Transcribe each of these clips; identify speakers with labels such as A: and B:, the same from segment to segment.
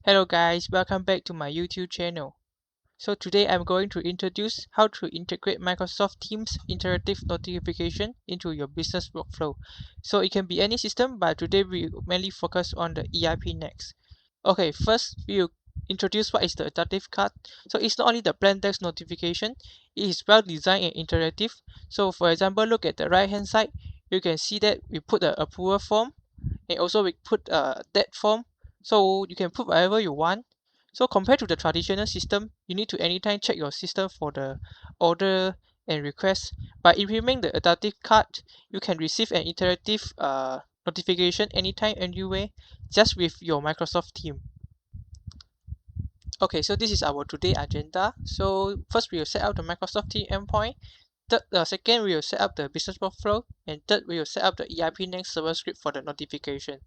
A: Hello guys, welcome back to my YouTube channel. So today I'm going to introduce how to integrate Microsoft Teams interactive notification into your business workflow. So it can be any system, but today we mainly focus on the ERPNext. Okay, first we'll introduce what is the adaptive card. So it's not only the plain text notification, it is well designed and interactive. So for example, look at the right hand side, you can see that we put the approval form and also we put that form, so you can put whatever you want. So compared to the traditional system, you need to anytime check your system for the order and request. By implementing the adaptive card, you can receive an interactive notification anytime anywhere just with your Microsoft team. Okay, so this is our today agenda. So first we will set up the Microsoft team endpoint. Second, we will set up the business workflow, and third, we will set up the ERPNext server script for the notification.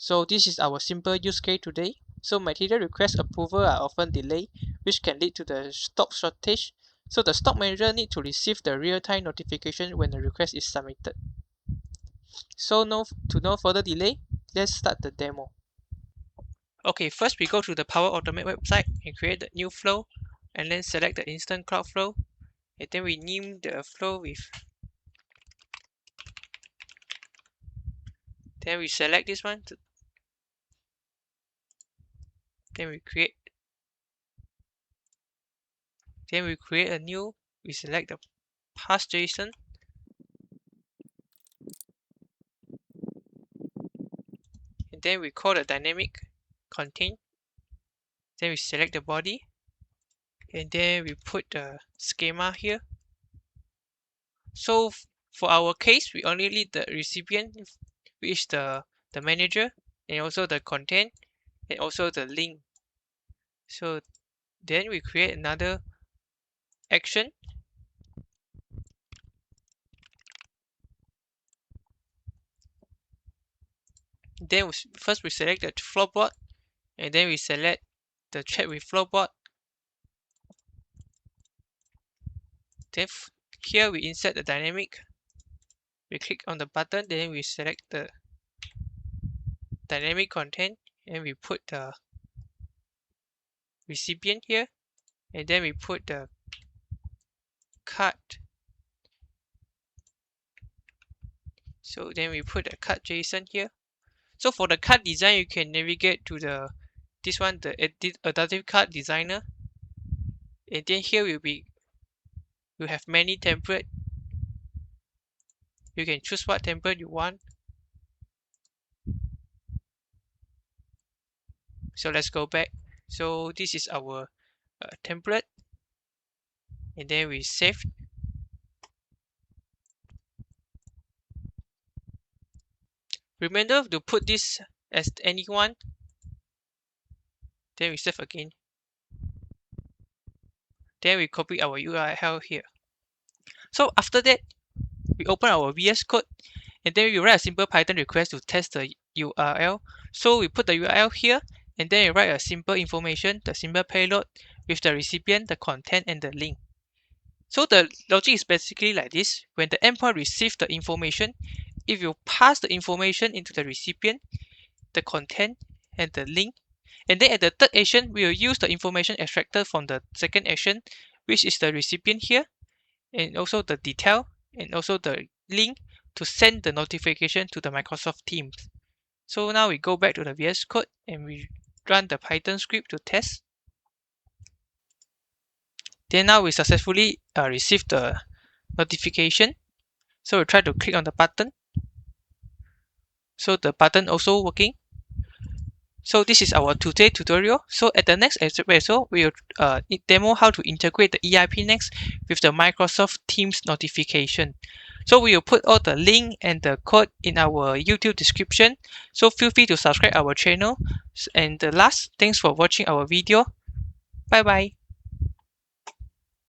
A: So this is our simple use case today. So material request approval are often delayed, which can lead to the stock shortage. So the stock manager need to receive the real-time notification when the request is submitted. So no further delay, let's start the demo. Okay, first we go to the Power Automate website and create the new flow, and then select the instant cloud flow, and then we name the flow with. Then we select this one. Then we create a new. We select the pass JSON. And then we call the dynamic contain. Then we select the body, and then we put the schema here. So for our case, we only need the recipient, which is the manager, and also the content, and also the link. So then we create another action. Then first we select the floorboard, and then we select the chat with floorboard. Then here we insert the dynamic. We click on the button, then we select the dynamic content, and we put the recipient here, and then we put the card. So then we put the card JSON here. So for the card design, you can navigate to the adaptive card designer, and then here you have many templates. You can choose what template you want. So let's go back. So this is our template, and then we save. Remember to put this as anyone. Then we save again. Then we copy our URL here. So after that, we open our VS Code, and then we write a simple Python request to test the URL. So we put the URL here, and then we write a simple information, the simple payload with the recipient, the content, and the link. So the logic is basically like this. When the endpoint receives the information, if you pass the information into the recipient, the content, and the link, and then at the third action, we will use the information extracted from the second action, which is the recipient here, and also the detail, and also the link to send the notification to the Microsoft Teams. So now we go back to the VS Code and we run the Python script to test. Then now we successfully received the notification. So we try to click on the button. So the button also working. So this is our today tutorial. So at the next episode, we will demo how to integrate the ERPNext with the Microsoft Teams notification. So we will put all the link and the code in our YouTube description. So feel free to subscribe our channel. And the last, thanks for watching our video. Bye bye.